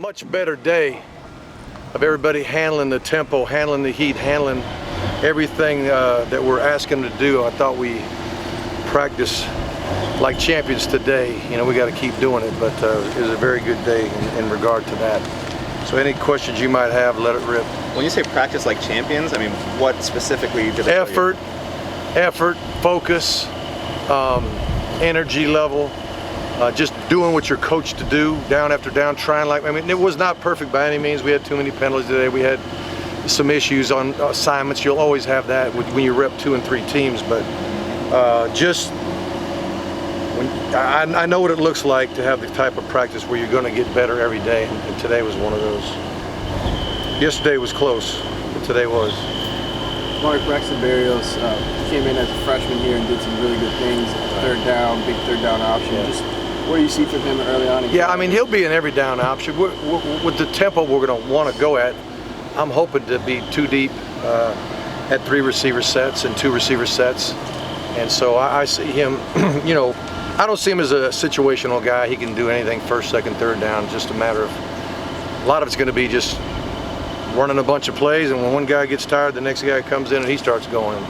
much better day of everybody handling the tempo, handling the heat, handling everything that we're asking them to do. I thought we practiced like champions today. You know, we got to keep doing it, but it was a very good day in regard to that. So any questions you might have, let it rip. When you say practice like champions, I mean, what specifically did they tell you? Effort, focus, energy level, just doing what you're coached to do, down after down, trying like, I mean, it was not perfect by any means. We had too many penalties today. We had some issues on assignments. You'll always have that when you rep 2 and 3 teams, but I know what it looks like to have the type of practice where you're going to get better every day, and today was one of those. Yesterday was close, but today was. Mark, Braxton Berrios came in as a freshman here and did some really good things. Third down, big third down option. Yeah. Just what do you see from him early on? Yeah, I mean, he'll be an every down option. With the tempo we're going to want to go at, I'm hoping to be 2 deep at 3 receiver sets and 2 receiver sets. And so I see him, you know, I don't see him as a situational guy. He can do anything first, second, third down. Just a matter of, a lot of it's going to be just running a bunch of plays, and when one guy gets tired, the next guy comes in and he starts going.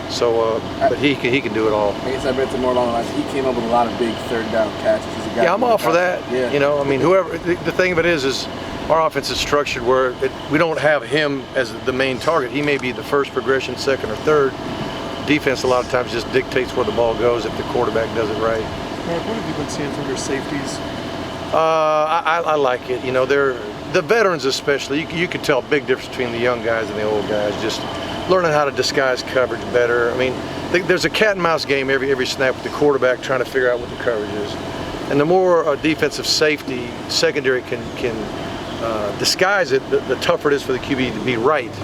So, but he can do it all. I guess I bet more along the lines. He came up with a lot of big third down catches. He's a guy. Yeah, I'm all for that. Yeah. You know, I mean, whoever. The thing of it is our offense is structured where we don't have him as the main target. He may be the first progression, second or third. Defense a lot of times just dictates where the ball goes if the quarterback does it right. Mark, what have you been seeing from your safeties? I like it. You know, the veterans especially. You could tell a big difference between the young guys and the old guys. Just learning how to disguise coverage better. I mean, there's a cat and mouse game every snap with the quarterback trying to figure out what the coverage is. And the more a defensive safety secondary can disguise it, the tougher it is for the QB to be right.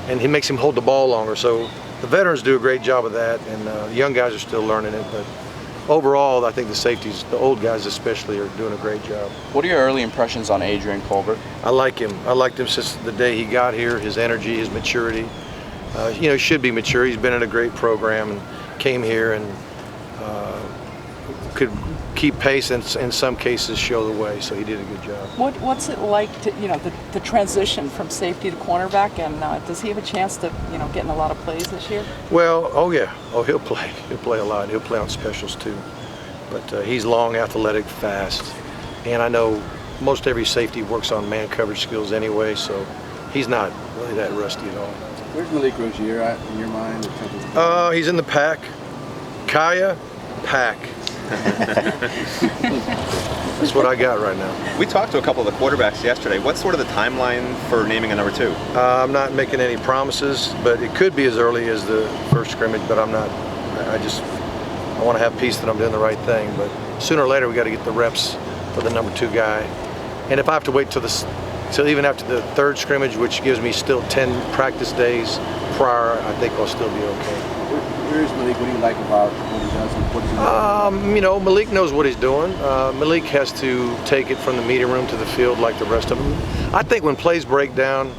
And he makes him hold the ball longer. So the veterans do a great job of that, and the young guys are still learning it. But overall, I think the safeties, the old guys especially, are doing a great job. What are your early impressions on Adrian Colbert? I like him. I liked him since the day he got here, his energy, his maturity. You know, he should be mature. He's been in a great program and came here and could keep pace and in some cases show the way, so he did a good job. What's it like to, you know, the transition from safety to cornerback, and does he have a chance to, you know, get in a lot of plays this year? Well, oh yeah, he'll play a lot. He'll play on specials too, but he's long, athletic, fast, and I know most every safety works on man coverage skills anyway, so he's not really that rusty at all. Where's Malik Rozier at in your mind? He's in the pack. Kaya, pack. That's what I got right now. We talked to a couple of the quarterbacks yesterday. What's sort of the timeline for naming a number 2? I'm not making any promises, but it could be as early as the first scrimmage, but I'm not. I want to have peace that I'm doing the right thing, but sooner or later we got to get the reps for the number 2 guy. And if I have to wait till even after the 3rd scrimmage, which gives me still 10 practice days prior, I think I'll still be okay. Where is Malik? What do you like about what he does? What does he you know, Malik knows what he's doing. Malik has to take it from the meeting room to the field like the rest of them. I think when plays break down,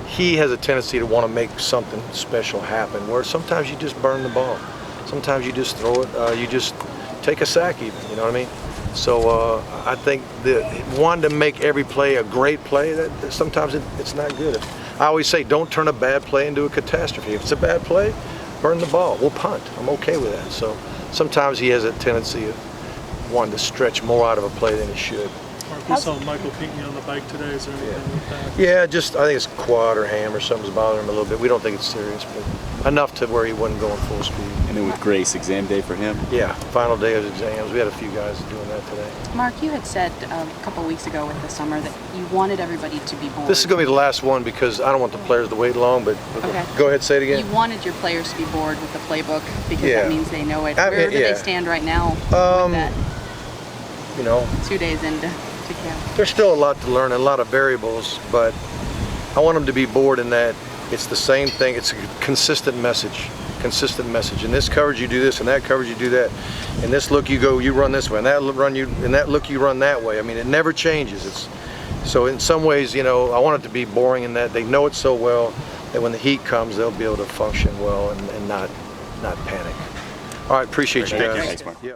he has a tendency to want to make something special happen, where sometimes you just burn the ball. Sometimes you just throw it, you just take a sack even, you know what I mean? So I think wanting to make every play a great play, that sometimes it's not good. I always say, don't turn a bad play into a catastrophe. If it's a bad play, burn the ball. We'll punt. I'm okay with that. So sometimes he has a tendency of wanting to stretch more out of a play than he should. Mark, we saw Michael Pinckney on the bike today. Is there anything with that? Yeah, just I think it's quad or ham or something's bothering him a little bit. We don't think it's serious, but enough to where he wasn't going full speed. And then with Grace, exam day for him? Yeah, final day of exams. We had a few guys doing that today. Mark, you had said a couple weeks ago with the summer that you wanted everybody to be bored. This is going to be the last one because I don't want the players to wait long, but okay. Go ahead, say it again. You wanted your players to be bored with the playbook because Yeah. that means they know it. Where do they stand right now with that? You know, 2 days into camp. there's still a lot to learn and a lot of variables, but I want them to be bored in that it's the same thing. It's a consistent message. In this coverage you do this, and that coverage you do that. In this look you run this way, and that look you run that way. I mean, it never changes. So in some ways, you know, I want it to be boring in that they know it so well that when the heat comes, they'll be able to function well and not panic. All right, appreciate you guys. Thanks, Mark. Yeah.